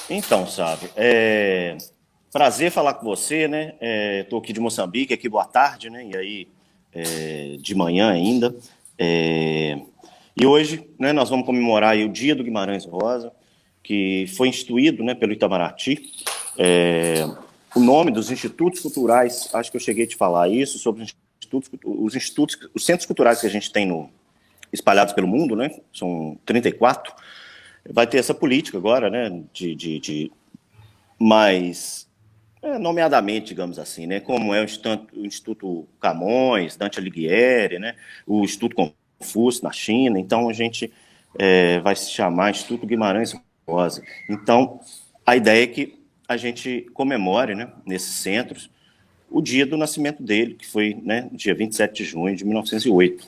Então, sabe, prazer falar com você, né? Estou aqui de Moçambique, aqui boa tarde, né? E aí, de manhã ainda. É, e hoje, né, nós vamos comemorar aí o Dia do Guimarães Rosa, que foi instituído, né, pelo Itamaraty. É, o nome dos institutos culturais, acho que eu cheguei a te falar isso, sobre os centros culturais que a gente tem espalhados pelo mundo, né? São 34. Vai ter essa política agora, né, de mais, nomeadamente, digamos assim, né, como é o Instituto Camões, Dante Alighieri, né, o Instituto Confúcio na China. Então a gente vai se chamar Instituto Guimarães Rosa. Então a ideia é que a gente comemore, né, nesses centros o dia do nascimento dele, que foi, né, dia 27 de junho de 1908.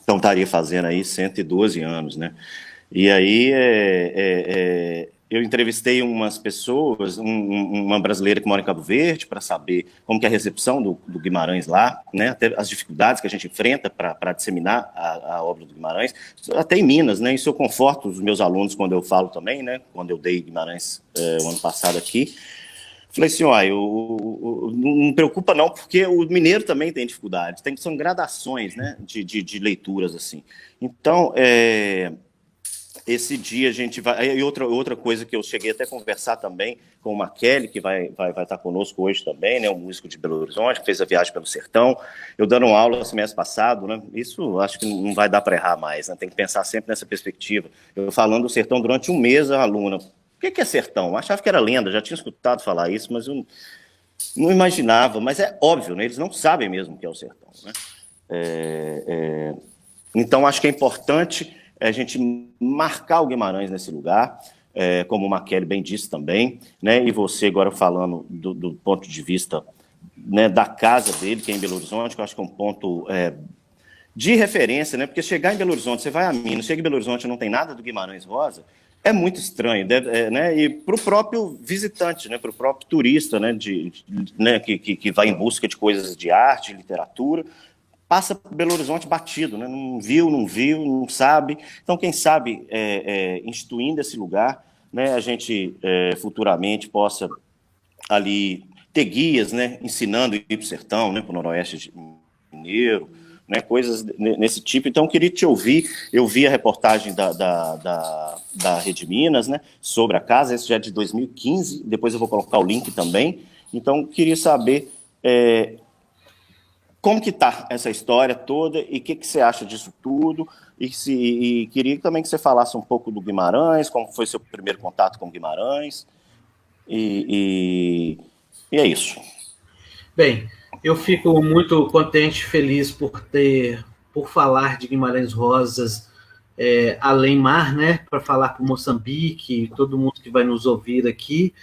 Então estaria fazendo aí 112 anos, né? E aí eu entrevistei umas pessoas, uma brasileira que mora em Cabo Verde, para saber como que é a recepção do Guimarães lá, né? Até as dificuldades que a gente enfrenta para disseminar a obra do Guimarães, até em Minas, né? Isso eu conforto os meus alunos quando eu falo também, né? Quando eu dei Guimarães o ano passado aqui. Falei assim, ó, não me preocupa não, porque o mineiro também tem dificuldade, são gradações, né, de leituras, assim. Então, esse dia a gente vai... E outra coisa que eu cheguei até a conversar também com o Maquele, que vai estar conosco hoje também, né, um músico de Belo Horizonte, que fez a viagem pelo sertão, eu dando aula semestre passado, né, isso acho que não vai dar para errar mais, né, tem que pensar sempre nessa perspectiva. Eu falando do sertão durante um mês, a aluna... O que é sertão? Eu achava que era lenda, já tinha escutado falar isso, mas eu não imaginava. Mas é óbvio, né? Eles não sabem mesmo o que é o sertão, né? Então, acho que é importante a gente marcar o Guimarães nesse lugar, como o Maquele bem disse também, né? E você agora falando do ponto de vista, né, da casa dele, que é em Belo Horizonte, que eu acho que é um ponto de referência, né? Porque chegar em Belo Horizonte, você vai a Minas, chega em Belo Horizonte e não tem nada do Guimarães Rosa, é muito estranho, né? E para o próprio visitante, né? Para o próprio turista, né? Né? Que vai em busca de coisas de arte, literatura, passa por Belo Horizonte batido, né? Não viu, não sabe. Então, quem sabe, instituindo esse lugar, né? A gente futuramente possa ali ter guias, né? Ensinando a ir para o sertão, né? Para o noroeste mineiro, né, coisas nesse tipo. Então, eu queria te ouvir. Eu vi a reportagem da Rede Minas, né, sobre a casa, esse já é de 2015, depois eu vou colocar o link também. Então, queria saber como que está essa história toda e o que você acha disso tudo, e queria também que você falasse um pouco do Guimarães, como foi seu primeiro contato com o Guimarães, e é isso. Bem, eu fico muito contente, feliz por falar de Guimarães Rosas além mar, né? Para falar para Moçambique, todo mundo que vai nos ouvir aqui.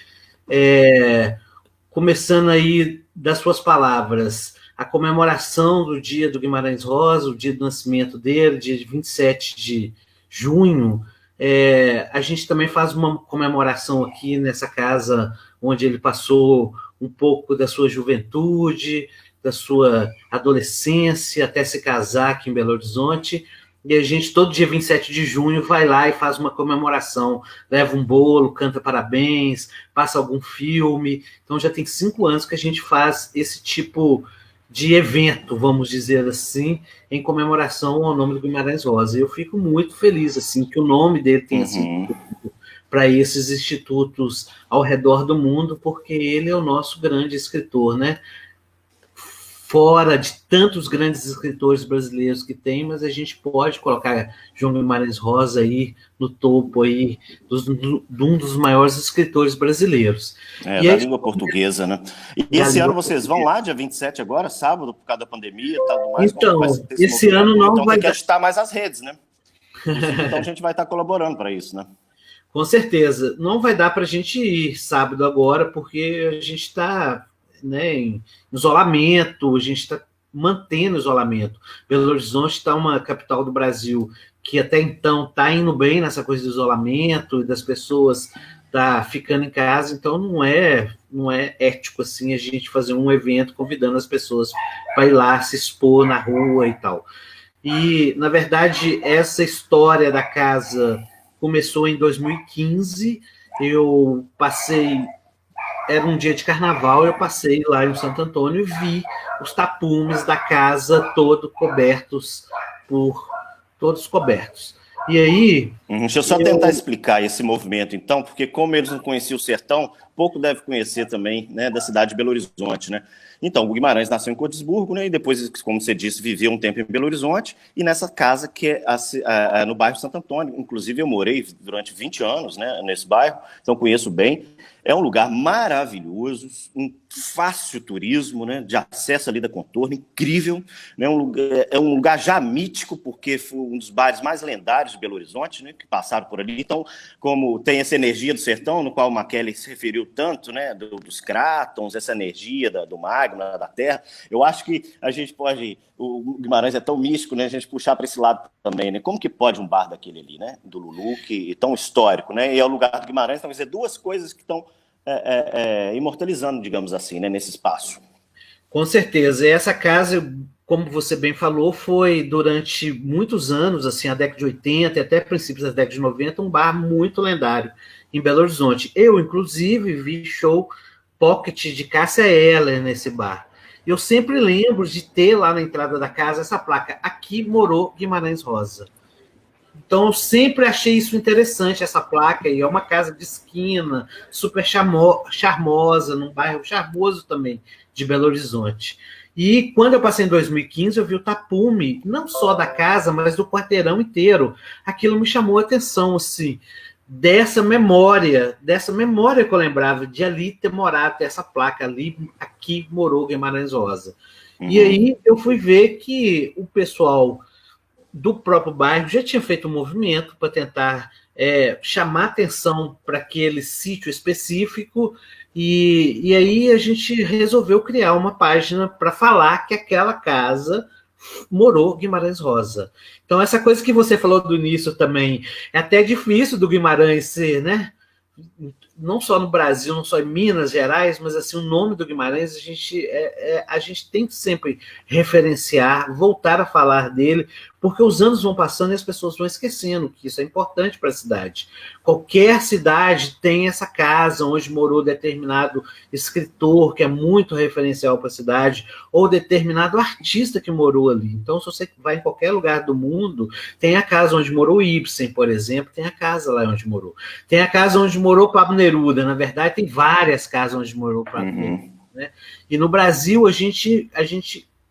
Começando aí das suas palavras, a comemoração do dia do Guimarães Rosa, o dia do nascimento dele, dia de 27 de junho. A gente também faz uma comemoração aqui nessa casa onde ele passou um pouco da sua juventude, da sua adolescência, até se casar aqui em Belo Horizonte. E a gente, todo dia 27 de junho, vai lá e faz uma comemoração, leva um bolo, canta parabéns, passa algum filme. Então já tem 5 anos que a gente faz esse tipo de evento, vamos dizer assim, em comemoração ao nome do Guimarães Rosa. E eu fico muito feliz assim que o nome dele tenha sido para esses institutos ao redor do mundo, porque ele é o nosso grande escritor, né? Fora de tantos grandes escritores brasileiros que tem, mas a gente pode colocar João Guimarães Rosa aí no topo aí de um dos maiores escritores brasileiros. Da língua portuguesa, né? E esse ano vocês vão lá, dia 27 agora, sábado, por causa da pandemia e tudo mais? Então, esse ano não então vai tem que agitar mais as redes, né? Então a gente vai estar colaborando para isso, né? Com certeza. Não vai dar para a gente ir sábado agora, porque a gente está, né, em isolamento, a gente está mantendo o isolamento. Belo Horizonte está uma capital do Brasil que até então está indo bem nessa coisa do isolamento e das pessoas tá ficando em casa, então não é ético assim a gente fazer um evento convidando as pessoas para ir lá se expor na rua e tal. E, na verdade, essa história da casa começou em 2015. Eu passei, era um dia de carnaval, eu passei lá em Santo Antônio e vi os tapumes da casa todos cobertos. E aí... Deixa eu só tentar explicar esse movimento, então, porque como eles não conheciam o sertão, pouco deve conhecer também, né, da cidade de Belo Horizonte, né? Então, o Guimarães nasceu em Cordisburgo, né, e depois, como você disse, viveu um tempo em Belo Horizonte, e nessa casa que é no bairro Santo Antônio. Inclusive, eu morei durante 20 anos, né, nesse bairro, então conheço bem. É um lugar maravilhoso, um fácil turismo, né, de acesso ali da contorno, incrível, né, é um lugar já mítico, porque foi um dos bares mais lendários de Belo Horizonte, né, que passaram por ali. Então, como tem essa energia do sertão, no qual o Macaulay se referiu tanto, né, dos crátons, essa energia do magma, da terra, eu acho que a gente pode, o Guimarães é tão místico, né, a gente puxar para esse lado também, né, como que pode um bar daquele ali, né, do Lulu, que é tão histórico, né, e é o lugar do Guimarães, talvez ser duas coisas que estão imortalizando, digamos assim, né, nesse espaço. Com certeza. E essa casa, como você bem falou, foi durante muitos anos, assim, a década de 80 e até princípios da década de 90, um bar muito lendário em Belo Horizonte. Eu, inclusive, vi show pocket de Cássia Eller nesse bar. Eu sempre lembro de ter lá na entrada da casa essa placa: aqui morou Guimarães Rosa. Então, eu sempre achei isso interessante, essa placa, e é uma casa de esquina, super charmosa, num bairro charmoso também, de Belo Horizonte. E quando eu passei em 2015, eu vi o tapume, não só da casa, mas do quarteirão inteiro. Aquilo me chamou a atenção, assim, dessa memória que eu lembrava, de ali ter morado, essa placa ali, aqui morou Guimarães Rosa. E aí eu fui ver que o pessoal do próprio bairro já tinha feito um movimento para tentar chamar atenção para aquele sítio específico, e aí a gente resolveu criar uma página para falar que aquela casa morou Guimarães Rosa. Então, essa coisa que você falou do início também, é até difícil do Guimarães ser, né? Não só no Brasil, não só em Minas Gerais, mas assim, o nome do Guimarães a gente tem que sempre referenciar, voltar a falar dele, porque os anos vão passando e as pessoas vão esquecendo que isso é importante para a cidade. Qualquer cidade tem essa casa onde morou determinado escritor, que é muito referencial para a cidade, ou determinado artista que morou ali. Então, se você vai em qualquer lugar do mundo, tem a casa onde morou Ibsen, por exemplo, tem a casa lá onde morou. Tem a casa onde morou Pablo Neruda. Na verdade, tem várias casas onde morou Pablo Neruda. Né? E no Brasil, a gente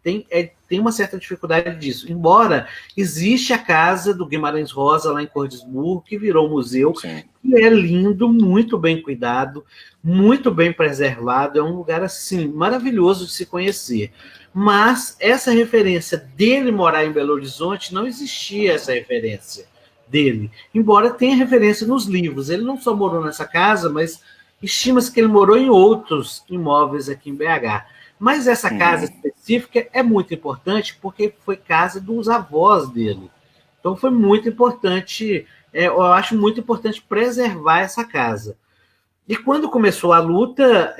tem uma certa dificuldade disso. Embora existe a casa do Guimarães Rosa lá em Cordisburgo, que virou museu, Sim. que é lindo, muito bem cuidado, muito bem preservado. É um lugar, assim, maravilhoso de se conhecer. Mas essa referência dele morar em Belo Horizonte, não existia essa referência dele. Embora tenha referência nos livros. Ele não só morou nessa casa, mas estima-se que ele morou em outros imóveis aqui em BH. Mas essa casa específica é muito importante porque foi casa dos avós dele. Então foi muito importante, eu acho muito importante preservar essa casa. E quando começou a luta,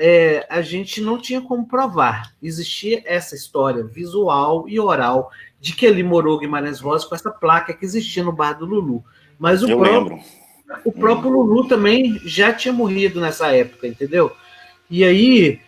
a gente não tinha como provar. Existia essa história visual e oral de que ali morou Guimarães Rosa com essa placa que existia no bar do Lulu. Mas o próprio Lulu também já tinha morrido nessa época, entendeu? E aí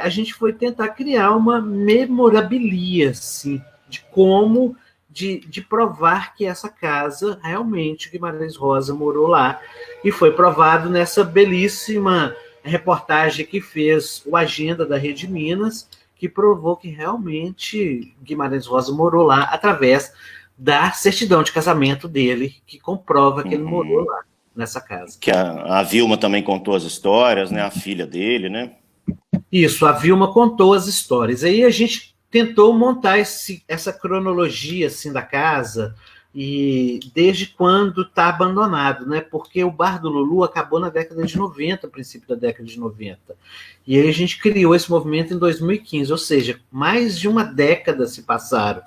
a gente foi tentar criar uma memorabilia, assim, de como, de provar que essa casa, realmente, Guimarães Rosa morou lá. E foi provado nessa belíssima reportagem que fez o Agenda da Rede Minas, que provou que realmente Guimarães Rosa morou lá através da certidão de casamento dele, que comprova que ele morou lá, nessa casa. Que a Vilma também contou as histórias, né? A filha dele, né? Isso, a Vilma contou as histórias. Aí a gente tentou montar essa cronologia assim da casa, E desde quando está abandonado, né? Porque o Bar do Lulu acabou na década de 90, princípio da década de 90. E aí a gente criou esse movimento em 2015, ou seja, mais de uma década se passaram,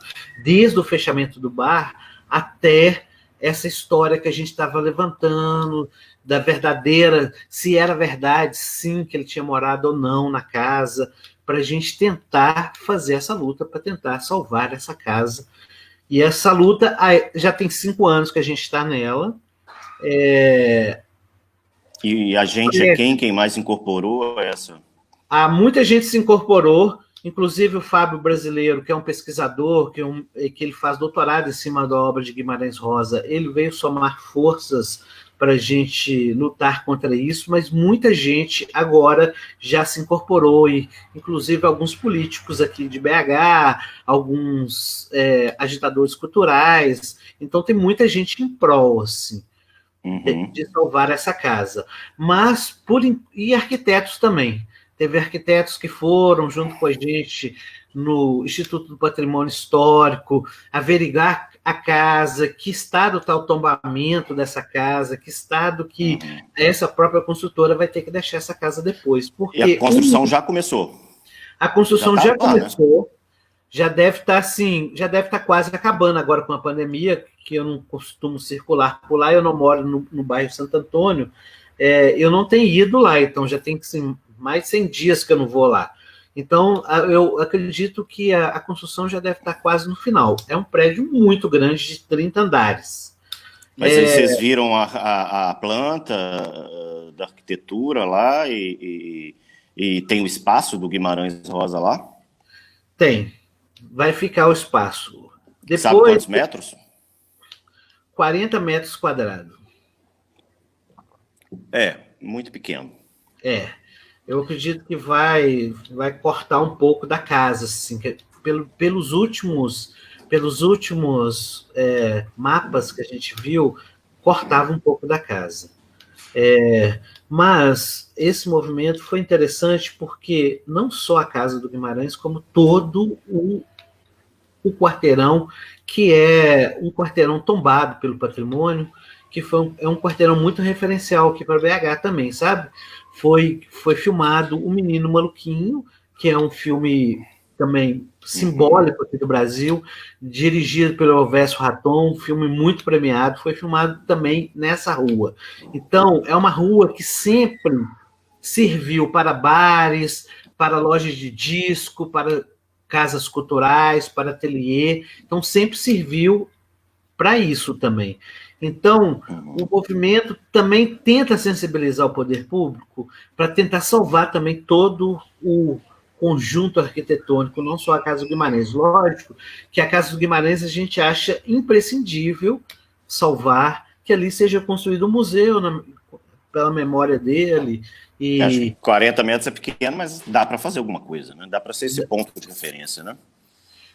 desde o fechamento do bar até essa história que a gente estava levantando, da verdadeira, se era verdade, sim, que ele tinha morado ou não na casa, para a gente tentar fazer essa luta, para tentar salvar essa casa. E essa luta já tem 5 anos que a gente está nela. E a gente é quem mais incorporou essa? Muita gente se incorporou, inclusive o Fábio Brasileiro, que é um pesquisador, que ele faz doutorado em cima da obra de Guimarães Rosa, ele veio somar forças para a gente lutar contra isso, mas muita gente agora já se incorporou, e inclusive alguns políticos aqui de BH, alguns agitadores culturais, então tem muita gente em prol, assim, de salvar essa casa. Mas, e arquitetos também. Teve arquitetos que foram junto com a gente no Instituto do Patrimônio Histórico averiguar a casa, que estado está o tombamento dessa casa, que estado que essa própria construtora vai ter que deixar essa casa depois. Porque e a construção já começou? A construção já começou, né? Já deve estar assim, já deve estar quase acabando agora com a pandemia, que eu não costumo circular por lá, eu não moro no bairro Santo Antônio, eu não tenho ido lá, então já tem assim, mais de 100 dias que eu não vou lá. Então, eu acredito que a construção já deve estar quase no final. É um prédio muito grande, de 30 andares. Mas aí vocês viram a planta da arquitetura lá e tem o espaço do Guimarães Rosa lá? Tem. Vai ficar o espaço. Depois, sabe quantos metros? 40 metros quadrados. Muito pequeno. Eu acredito que vai cortar um pouco da casa, assim, pelos últimos mapas que a gente viu, cortava um pouco da casa. Mas esse movimento foi interessante porque não só a casa do Guimarães, como todo o quarteirão, que é um quarteirão tombado pelo patrimônio, que é um quarteirão muito referencial aqui para BH também, sabe? Foi filmado O Menino Maluquinho, que é um filme também simbólico aqui do Brasil, dirigido pelo Elvésio Raton, um filme muito premiado, foi filmado também nessa rua. Então, é uma rua que sempre serviu para bares, para lojas de disco, para casas culturais, para ateliê, então sempre serviu para isso também. Então, o movimento também tenta sensibilizar o poder público para tentar salvar também todo o conjunto arquitetônico, não só a Casa do Guimarães. Lógico que a Casa do Guimarães a gente acha imprescindível salvar, que ali seja construído um museu pela memória dele. E acho que 40 metros é pequeno, mas dá para fazer alguma coisa, né? Dá para ser esse ponto de referência, né?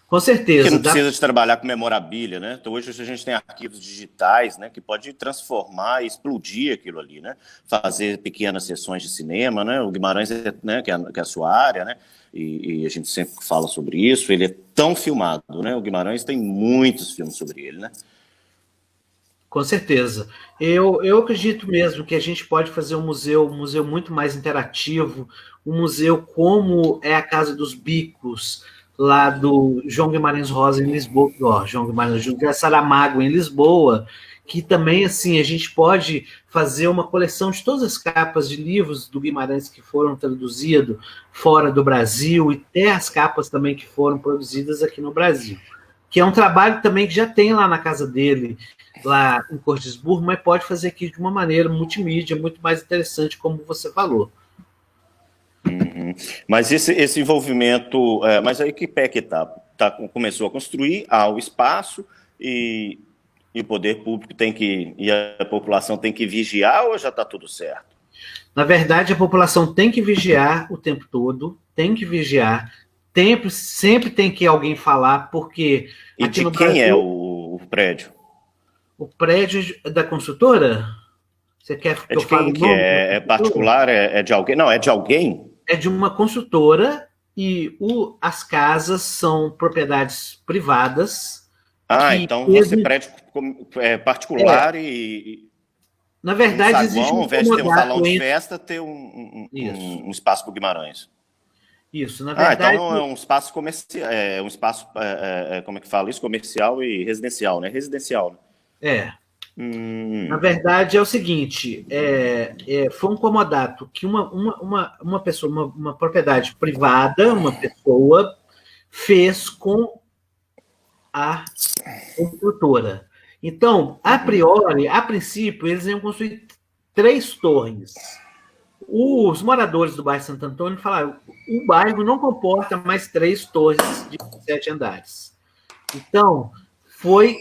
Com certeza. Porque não precisa de trabalhar com memorabilia, né? Então, hoje a gente tem arquivos digitais, né? Que pode transformar e explodir aquilo ali, né? Fazer pequenas sessões de cinema, né? O Guimarães, né? Que é a sua área, né? E a gente sempre fala sobre isso. Ele é tão filmado, né? O Guimarães tem muitos filmes sobre ele, né? Com certeza. Eu acredito mesmo que a gente pode fazer um museu muito mais interativo, um museu como é a Casa dos Bicos, lá do João Guimarães Rosa, em Lisboa, João Guimarães José Saramago, em Lisboa, que também, assim, a gente pode fazer uma coleção de todas as capas de livros do Guimarães que foram traduzidos fora do Brasil, e até as capas também que foram produzidas aqui no Brasil, que é um trabalho também que já tem lá na casa dele, lá em Cordisburgo, mas pode fazer aqui de uma maneira multimídia, muito mais interessante, como você falou. Mas esse envolvimento, mas aí que pé que começou a construir o espaço e o poder público e a população tem que vigiar, ou já está tudo certo? Na verdade, a população tem que vigiar o tempo todo, tem que vigiar, sempre tem que alguém falar, porque e aqui de no quem Brasil, é o prédio? O prédio da construtora? Você quer que eu fale o nome? É particular? É de alguém? Não, é de alguém? É de uma construtora, e as casas são propriedades privadas, Ah, que então você teve, prédio é, particular e na um verdade, existe saguão, um ao invés de ter um salão comodato de entre festa, ter isso. um espaço para o Guimarães. Isso, na Ah, verdade, então é um espaço comercial, um espaço, como é que fala isso? Comercial e residencial, né? Residencial, né? é. Na Hum, verdade, é o seguinte: foi um comodato que uma pessoa, uma propriedade privada, uma pessoa, fez com a construtora. Então, a uhum. priori, a princípio, eles iam construir 3 torres. Os moradores do bairro Santo Antônio falaram: o bairro não comporta mais 3 torres de 7 andares. Então, foi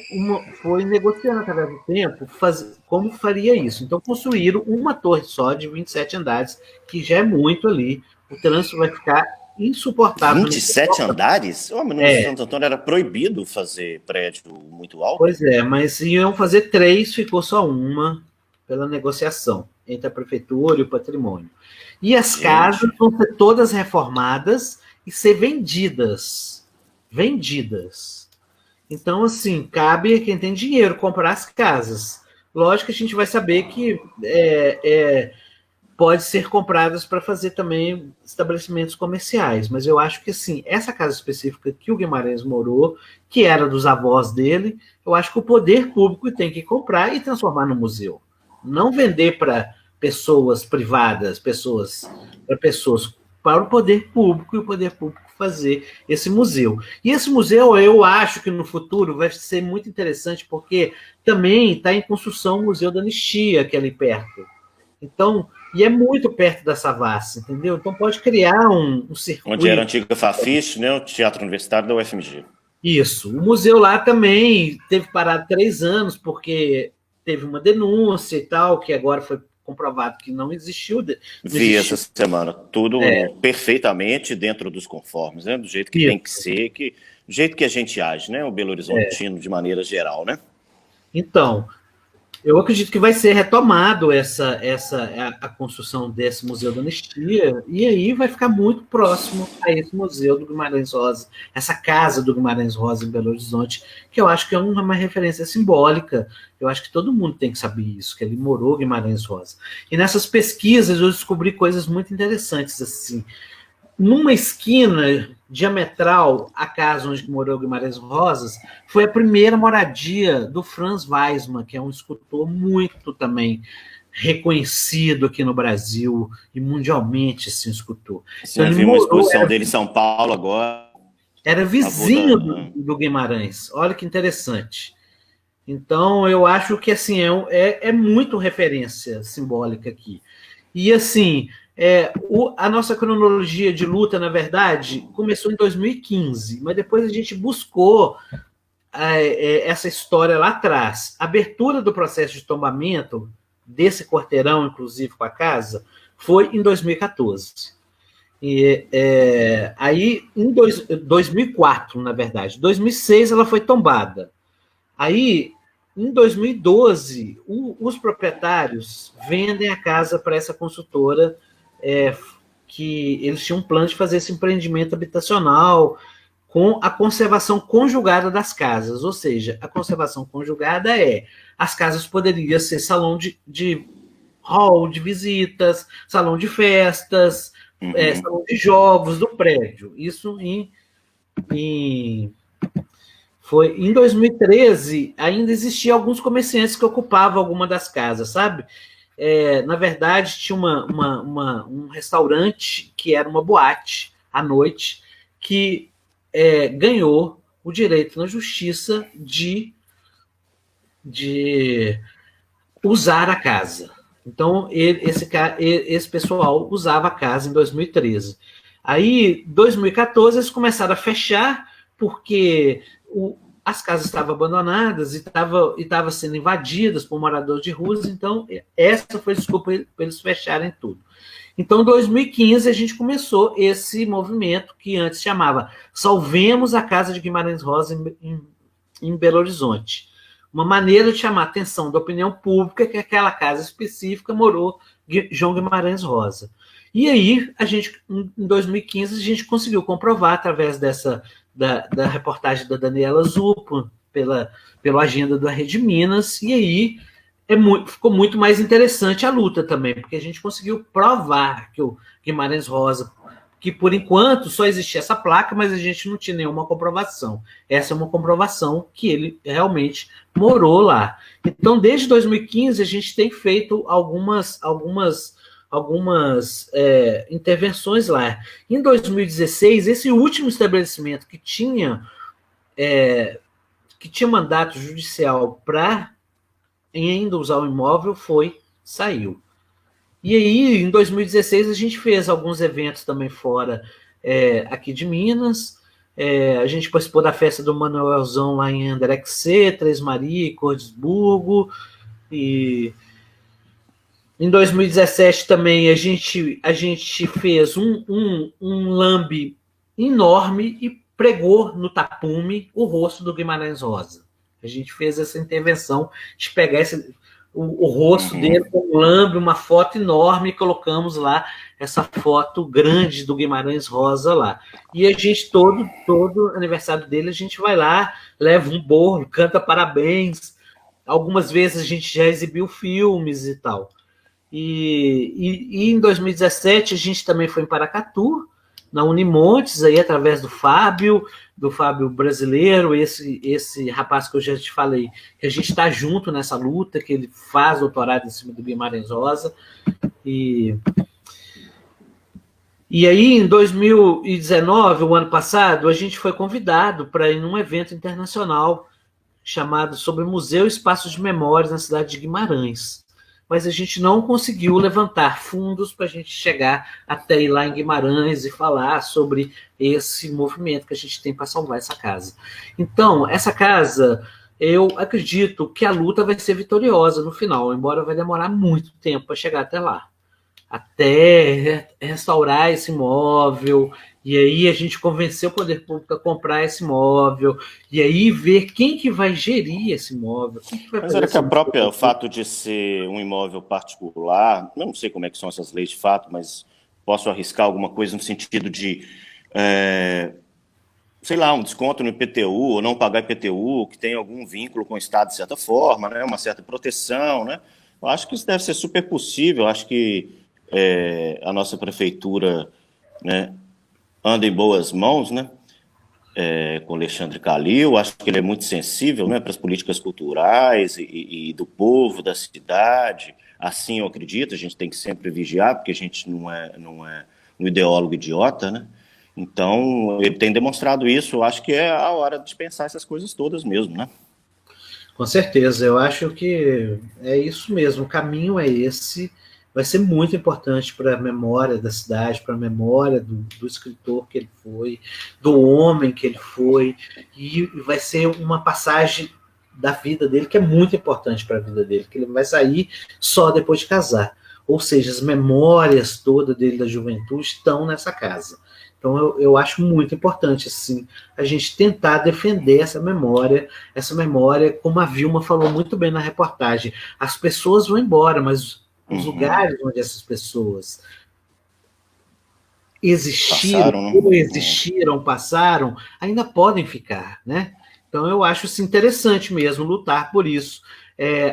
negociando através do tempo como faria isso. Então, construíram uma torre só de 27 andares, que já é muito ali. O trânsito vai ficar insuportável. 27 andares? Oh, mas no É, Santo Antônio era proibido fazer prédio muito alto? pois é, mas iam fazer 3, ficou só uma pela negociação entre a prefeitura e o patrimônio. E as casas Gente, vão ser todas reformadas e ser vendidas. Vendidas. Então, assim, cabe a quem tem dinheiro comprar as casas. Lógico que a gente vai saber que pode ser compradas para fazer também estabelecimentos comerciais, mas eu acho que, assim, essa casa específica que o Guimarães morou, que era dos avós dele, eu acho que o poder público tem que comprar e transformar no museu. Não vender para pessoas privadas, para o poder público e o poder público fazer esse museu. E esse museu, eu acho que no futuro vai ser muito interessante, porque também está em construção o Museu da Anistia, que é ali perto. Então, e é muito perto da Savassi, entendeu? Então pode criar um onde era a circuito. antiga Fafiche, né? O Teatro Universitário da UFMG. Isso. O museu lá também teve parado 3 anos, porque teve uma denúncia e tal, que agora foi comprovado que não existiu. Não Vi essa existiu. semana tudo perfeitamente dentro dos conformes, né? Do jeito que tem que Isso. ser, do jeito que a gente age, né? O Belo Horizontino de maneira geral, né? Então, eu acredito que vai ser retomado a construção desse Museu da Anistia, e aí vai ficar muito próximo a esse Museu do Guimarães Rosa, essa casa do Guimarães Rosa em Belo Horizonte, que eu acho que é uma referência simbólica. Eu acho que todo mundo tem que saber isso, que ele morou Guimarães Rosa. E nessas pesquisas eu descobri coisas muito interessantes, assim. Numa esquina diametral à casa onde morou Guimarães Rosas, foi a primeira moradia do Franz Weismann, que é um escultor muito também reconhecido aqui no Brasil e mundialmente, assim, escultor. Assim, Então eu ele vi uma morou, exposição dele em São Paulo agora, era avô vizinho do, da. do Guimarães. Olha que interessante. Então eu acho que assim é muito referência simbólica aqui. E assim, a nossa cronologia de luta, na verdade, começou em 2015, mas depois a gente buscou essa história lá atrás. A abertura do processo de tombamento desse quarteirão, inclusive com a casa, foi em 2014. Aí, em 2004, na verdade. 2006 ela foi tombada. Aí, em 2012, os proprietários vendem a casa para essa consultora, é, que eles tinham um plano de fazer esse empreendimento habitacional com a conservação conjugada das casas. Ou seja, a conservação conjugada as casas poderiam ser salão de hall de visitas, salão de festas, Uhum. salão de jogos do prédio. Isso em foi em 2013, ainda existiam alguns comerciantes que ocupavam alguma das casas, sabe? Na verdade, tinha um restaurante que era uma boate à noite que ganhou o direito na justiça de usar a casa. Então, esse pessoal usava a casa em 2013. Aí, em 2014, eles começaram a fechar, porque as casas estavam abandonadas e estavam sendo invadidas por moradores de ruas, então essa foi a desculpa para eles fecharem tudo. Então, em 2015, a gente começou esse movimento que antes chamava Salvemos a Casa de Guimarães Rosa em Belo Horizonte. Uma maneira de chamar a atenção da opinião pública que aquela casa específica morou João Guimarães Rosa. E aí, em 2015, a gente conseguiu comprovar, através da reportagem da Daniela Zupo, pela agenda da Rede Minas, e aí ficou muito mais interessante a luta também, porque a gente conseguiu provar que o Guimarães Rosa, que por enquanto só existia essa placa, mas a gente não tinha nenhuma comprovação. Essa é uma comprovação que ele realmente morou lá. Então, desde 2015, a gente tem feito algumas intervenções lá. Em 2016, esse último estabelecimento que tinha mandato judicial para ainda usar o imóvel saiu. E aí, em 2016, a gente fez alguns eventos também fora aqui de Minas. A gente participou da festa do Manuelzão lá em André-Xê, Três Marias, Cordesburgo. E em 2017 também a gente fez um lambe enorme e pregou no tapume o rosto do Guimarães Rosa. A gente fez essa intervenção de pegar o rosto dele com um lambe, uma foto enorme, e colocamos lá essa foto grande do Guimarães Rosa lá. E a gente, todo aniversário dele, a gente vai lá, leva um bolo, canta parabéns. Algumas vezes a gente já exibiu filmes e tal. E em 2017 a gente também foi em Paracatu, na Unimontes, aí através do Fábio brasileiro, esse rapaz que eu já te falei, que a gente está junto nessa luta, que ele faz doutorado em cima do Guimarães Rosa. E aí, em 2019, o ano passado, a gente foi convidado para ir num evento internacional chamado sobre Museu e Espaços de Memórias na cidade de Guimarães. Mas a gente não conseguiu levantar fundos para a gente chegar até ir lá em Guimarães e falar sobre esse movimento que a gente tem para salvar essa casa. Então, essa casa, eu acredito que a luta vai ser vitoriosa no final, embora vai demorar muito tempo para chegar até lá. Até restaurar esse imóvel, e aí a gente convenceu o poder público a comprar esse imóvel, e aí ver quem que vai gerir esse imóvel. Mas era que o fato de ser um imóvel particular, eu não sei como é que são essas leis de fato, mas posso arriscar alguma coisa no sentido de, sei lá, um desconto no IPTU, ou não pagar IPTU, que tem algum vínculo com o Estado de certa forma, né, uma certa proteção, né? Eu acho que isso deve ser super possível, acho que a nossa prefeitura, né, anda em boas mãos, né, com o Alexandre Calil. Acho que ele é muito sensível, né, para as políticas culturais e do povo, da cidade. Assim eu acredito, a gente tem que sempre vigiar, porque a gente não é um ideólogo idiota, né? Então, ele tem demonstrado isso. Eu acho que é a hora de pensar essas coisas todas mesmo, né? Com certeza, eu acho que é isso mesmo, o caminho é esse. Vai ser muito importante para a memória da cidade, para a memória do escritor que ele foi, do homem que ele foi, e vai ser uma passagem da vida dele que é muito importante para a vida dele, que ele vai sair só depois de casar. Ou seja, as memórias todas dele da juventude estão nessa casa. Então, eu acho muito importante, assim, a gente tentar defender essa memória, como a Vilma falou muito bem na reportagem. As pessoas vão embora, mas os lugares onde essas pessoas passaram, ainda podem ficar, né? Então, eu acho isso interessante mesmo, lutar por isso.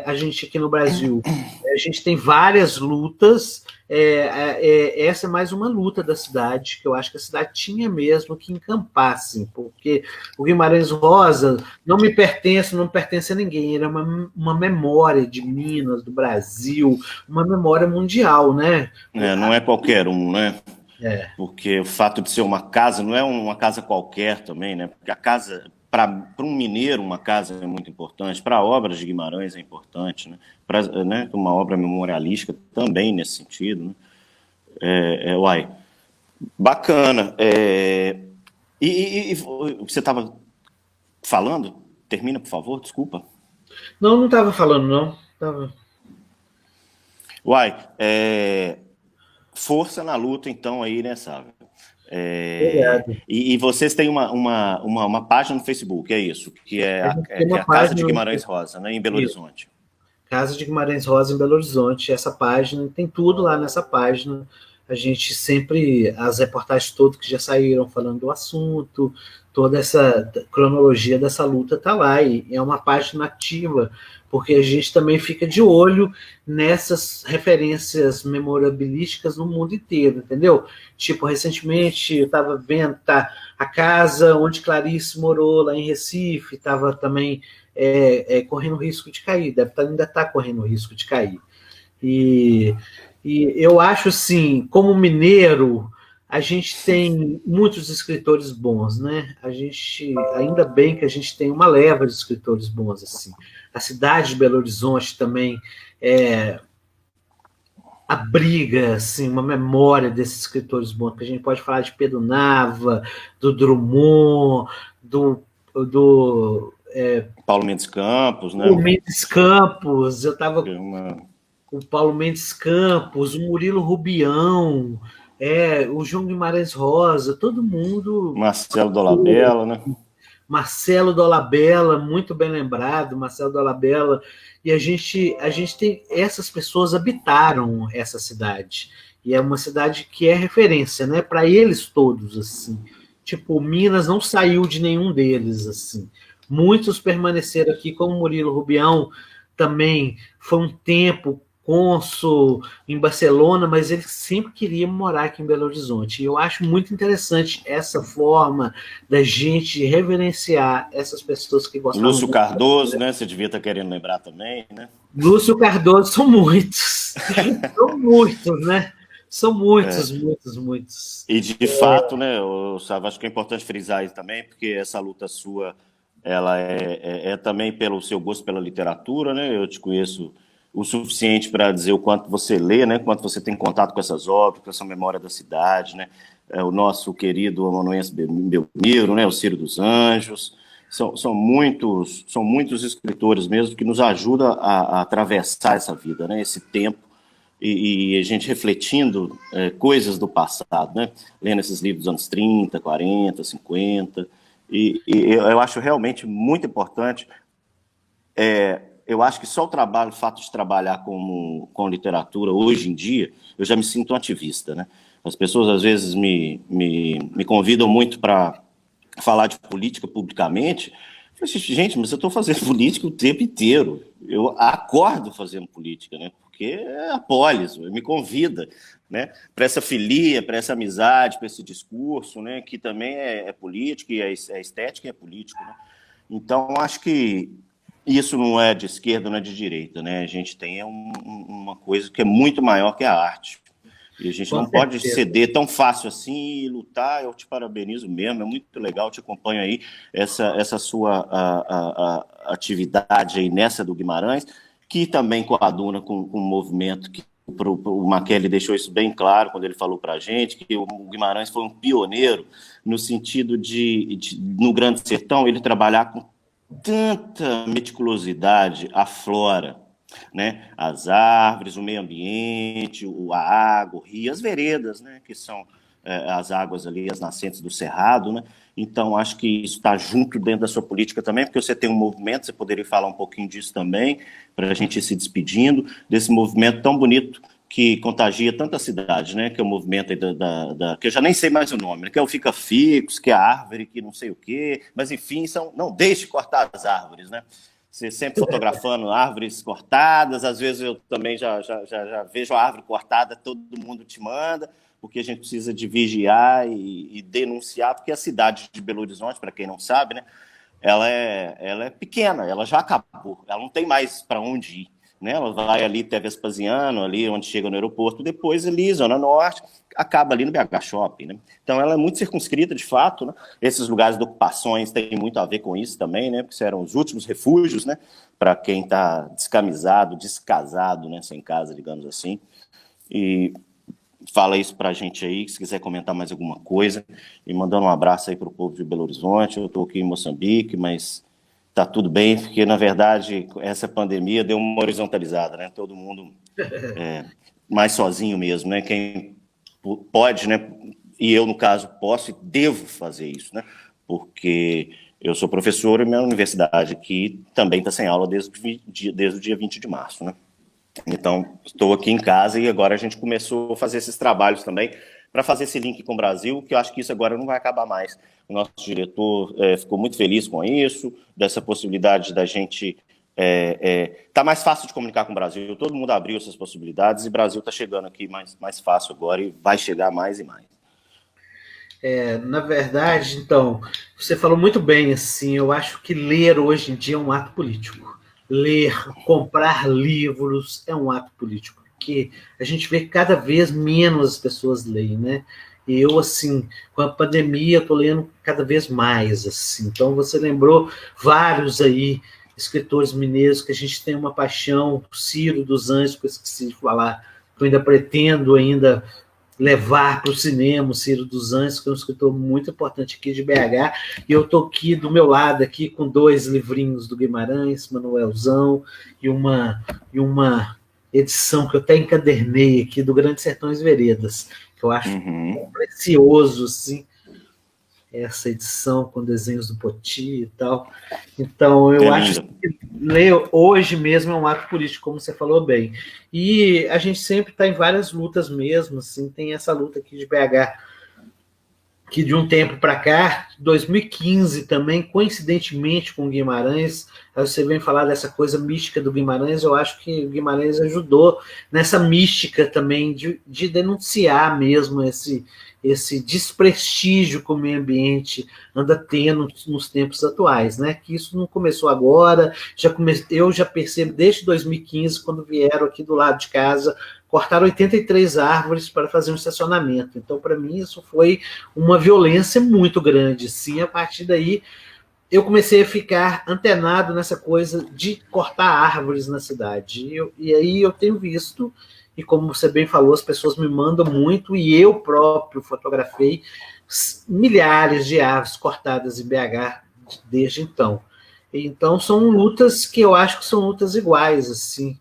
A gente aqui no Brasil, a gente tem várias lutas, essa é mais uma luta da cidade, que eu acho que a cidade tinha mesmo que encampar, assim, porque o Guimarães Rosa não me pertence a ninguém, ele é uma memória de Minas, do Brasil, uma memória mundial, né? Não é qualquer um, né? Porque o fato de ser uma casa não é uma casa qualquer também, né? Porque a casa, para um mineiro, uma casa é muito importante, para obras de Guimarães é importante, né? Né? Uma obra memorialística também nesse sentido, né? Bacana. E você estava falando? Termina, por favor, desculpa. Não estava falando, não. Força na luta, então, aí, né, Sávio? E vocês têm uma página no Facebook, é isso? Que é a Casa de Guimarães Rosa, né, em Belo Horizonte. Casa de Guimarães Rosa, em Belo Horizonte. Essa página, tem tudo lá nessa página. A gente sempre, as reportagens todas que já saíram falando do assunto, toda essa cronologia dessa luta está lá, e é uma página ativa, porque a gente também fica de olho nessas referências memorabilísticas no mundo inteiro, entendeu? Tipo, recentemente eu estava vendo a casa onde Clarice morou, lá em Recife, estava também correndo risco de cair, ainda está correndo risco de cair. E eu acho assim, como mineiro, a gente tem muitos escritores bons, né? A gente, ainda bem que a gente tem uma leva de escritores bons assim. A cidade de Belo Horizonte também abriga assim uma memória desses escritores bons, que a gente pode falar de Pedro Nava, do Drummond, do Paulo Mendes Campos, né? o Mendes Campos. Eu estava Uma... o Paulo Mendes Campos, o Murilo Rubião, o João Guimarães Rosa, todo mundo. Marcelo Dolabella, né? Marcelo Dolabella, muito bem lembrado, Marcelo Dolabella. E a gente tem. Essas pessoas habitaram essa cidade. E é uma cidade que é referência, né? Para eles todos, assim. Tipo, Minas não saiu de nenhum deles, assim. Muitos permaneceram aqui, como Murilo Rubião, também foi um tempo cônsul em Barcelona, mas ele sempre queria morar aqui em Belo Horizonte. E eu acho muito interessante essa forma da gente reverenciar essas pessoas que gostavam Lúcio muito. Cardoso, né? Você devia estar querendo lembrar também, né? Lúcio Cardoso, são muitos. São muitos, né? São muitos, muitos, muitos. E de fato, né, Sávio, acho que é importante frisar isso também, porque essa luta sua, ela é também pelo seu gosto pela literatura, né? Eu te conheço o suficiente para dizer o quanto você lê, né? Quanto você tem contato com essas obras, com essa memória da cidade, né? O nosso querido amanuense Belmiro, né? O Ciro dos Anjos. São muitos escritores mesmo que nos ajudam a atravessar essa vida, né? Esse tempo e a gente refletindo coisas do passado, né? Lendo esses livros dos anos 30, 40, 50, e eu acho realmente muito importante. Eu acho que só o fato de trabalhar com literatura hoje em dia, eu já me sinto um ativista, né? As pessoas às vezes me convidam muito para falar de política publicamente. Eu falei, gente, mas eu estou fazendo política o tempo inteiro. Eu acordo fazendo política, né? Porque é a polis, me convida, né? Para essa filia, para essa amizade, para esse discurso, né? Que também é político, e é estética e é político, né? Então, acho que isso não é de esquerda, não é de direita, né? A gente tem uma coisa que é muito maior que a arte. E a gente não pode ceder tão fácil assim e lutar. Eu te parabenizo mesmo, é muito legal, te acompanho aí, essa sua atividade aí nessa do Guimarães, que também coaduna com o movimento que o Makely deixou isso bem claro quando ele falou para a gente, que o Guimarães foi um pioneiro no sentido de no Grande Sertão, ele trabalhar com tanta meticulosidade a flora, né? As árvores, o meio ambiente, a água, o rio, as veredas, né? Que são as águas ali, as nascentes do cerrado, né? Então, acho que isso está junto dentro da sua política também, porque você tem um movimento, você poderia falar um pouquinho disso também, para a gente ir se despedindo, desse movimento tão bonito que contagia tanta cidade, né? Que é o movimento aí que eu já nem sei mais o nome, né? Que é o Fica Fixo, que é a árvore, que não sei o quê, mas enfim, não deixe de cortar as árvores, né? Você sempre fotografando árvores cortadas, às vezes eu também já vejo a árvore cortada, todo mundo te manda, porque a gente precisa de vigiar e denunciar, porque a cidade de Belo Horizonte, para quem não sabe, né, ela é pequena, ela já acabou, ela não tem mais para onde ir. Né? Ela vai ali até Vespasiano, ali onde chega no aeroporto, depois ali, Zona Norte, acaba ali no BH Shopping. Né? Então ela é muito circunscrita, de fato. Né? Esses lugares de ocupações têm muito a ver com isso também, né? Porque eram os últimos refúgios, né? Para quem está descamisado, descasado, né? Sem casa, digamos assim. E fala isso para a gente aí, se quiser comentar mais alguma coisa, e mandando um abraço aí para o povo de Belo Horizonte. Eu estou aqui em Moçambique, mas tá tudo bem, porque, na verdade, essa pandemia deu uma horizontalizada, né? Todo mundo mais sozinho mesmo, né? Quem pode, né? E eu, no caso, posso e devo fazer isso, né? Porque eu sou professor e minha universidade aqui também está sem aula desde o dia 20 de março, né? Então, estou aqui em casa e agora a gente começou a fazer esses trabalhos também para fazer esse link com o Brasil, que eu acho que isso agora não vai acabar mais. O nosso diretor ficou muito feliz com isso, dessa possibilidade da gente... tá mais fácil de comunicar com o Brasil, todo mundo abriu essas possibilidades e o Brasil está chegando aqui mais fácil agora e vai chegar mais e mais. Na verdade, então, você falou muito bem, assim, eu acho que ler hoje em dia é um ato político. Ler, comprar livros é um ato político, porque a gente vê que cada vez menos as pessoas leem, né? E eu, assim, com a pandemia, estou lendo cada vez mais, assim. Então, você lembrou vários aí, escritores mineiros, que a gente tem uma paixão, Ciro dos Anjos, que eu esqueci de falar, que eu ainda pretendo levar para o cinema o Ciro dos Anjos, que é um escritor muito importante aqui de BH, e eu estou aqui do meu lado aqui com 2 livrinhos do Guimarães, Manuelzão, e uma edição que eu até encadernei aqui do Grandes Sertões Veredas, que eu acho precioso, assim, essa edição com desenhos do Poti e tal. Então, eu acho que ler hoje mesmo é um ato político, como você falou bem. E a gente sempre está em várias lutas mesmo, assim, tem essa luta aqui de BH, que de um tempo para cá, 2015 também, coincidentemente com o Guimarães, você vem falar dessa coisa mística do Guimarães, eu acho que o Guimarães ajudou nessa mística também de denunciar mesmo esse desprestígio que o meio ambiente anda tendo nos tempos atuais, né? Que isso não começou agora, eu já percebo desde 2015, quando vieram aqui do lado de casa, cortaram 83 árvores para fazer um estacionamento. Então, para mim, isso foi uma violência muito grande. Sim, a partir daí, eu comecei a ficar antenado nessa coisa de cortar árvores na cidade. E aí eu tenho visto, e como você bem falou, as pessoas me mandam muito, e eu próprio fotografei milhares de árvores cortadas em BH desde então. Então, são lutas que eu acho que são lutas iguais, assim.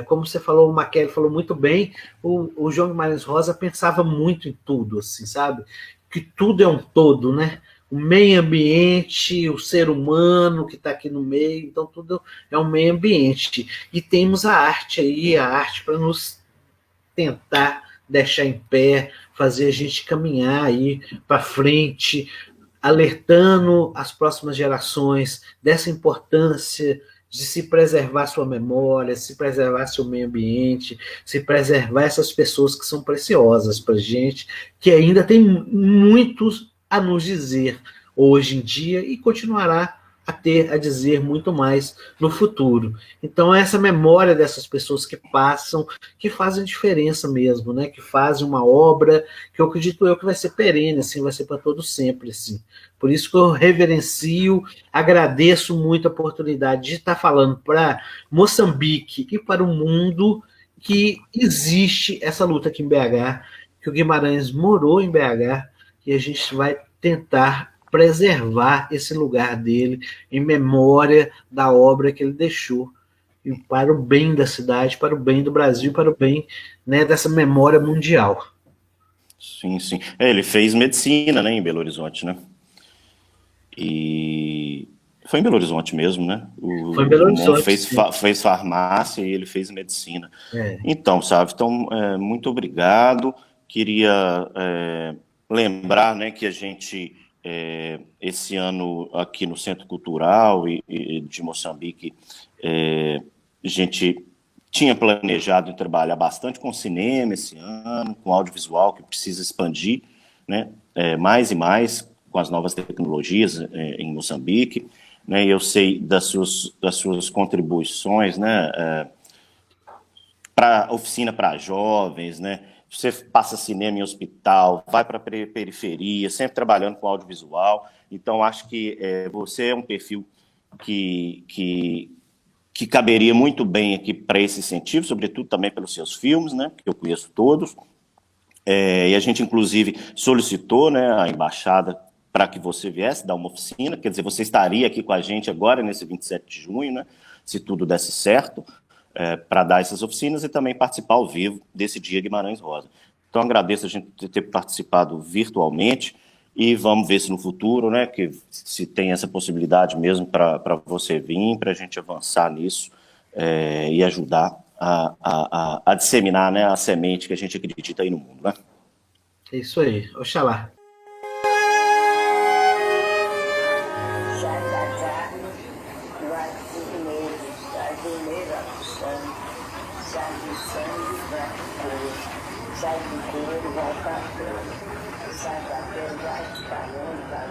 Como você falou, o Maquelli falou muito bem, o João Guimarães Rosa pensava muito em tudo, assim, sabe? Que tudo é um todo, né? O meio ambiente, o ser humano que está aqui no meio, então tudo é um meio ambiente. E temos a arte aí, a arte para nos tentar deixar em pé, fazer a gente caminhar aí para frente, alertando as próximas gerações dessa importância de se preservar sua memória, se preservar seu meio ambiente, se preservar essas pessoas que são preciosas para a gente, que ainda tem muitos a nos dizer hoje em dia e continuará a dizer muito mais no futuro. Então, essa memória dessas pessoas que passam, que fazem diferença mesmo, né? Que fazem uma obra que eu acredito que vai ser perene, assim, vai ser para todo sempre, assim. Por isso que eu reverencio, agradeço muito a oportunidade de estar falando para Moçambique e para o mundo que existe essa luta aqui em BH, que o Guimarães morou em BH, e a gente vai tentar preservar esse lugar dele em memória da obra que ele deixou, e para o bem da cidade, para o bem do Brasil, para o bem, né, dessa memória mundial. Sim, sim. Ele fez medicina, né, em Belo Horizonte, né? E foi em Belo Horizonte mesmo, né? Foi em Belo O Mon Horizonte. fez farmácia e ele fez medicina. É. Então, sabe? Então, muito obrigado. Queria lembrar, né, que a gente esse ano aqui no Centro Cultural e de Moçambique, a gente tinha planejado em trabalhar bastante com cinema esse ano, com audiovisual, que precisa expandir, né, mais e mais com as novas tecnologias em Moçambique, né, e eu sei das suas contribuições, né, para oficina para jovens, né, você passa cinema em hospital, vai para a periferia, sempre trabalhando com audiovisual. Então, acho que você é um perfil que caberia muito bem aqui para esse incentivo, sobretudo também pelos seus filmes, né, que eu conheço todos. E a gente, inclusive, solicitou, né, a embaixada para que você viesse dar uma oficina, quer dizer, você estaria aqui com a gente agora, nesse 27 de junho, né, se tudo desse certo, para dar essas oficinas e também participar ao vivo desse Dia Guimarães Rosa. Então, agradeço a gente ter participado virtualmente e vamos ver se no futuro, né, que se tem essa possibilidade mesmo para você vir, para a gente avançar nisso e ajudar a disseminar, né, a semente que a gente acredita aí no mundo, né? É isso aí. Oxalá. Sai da carne, vai primeiro, sai primeiro ao sangue, sai do sangue, vai pro couro, sai do couro, vai para a pele, sai da pele, vai espalhando, vai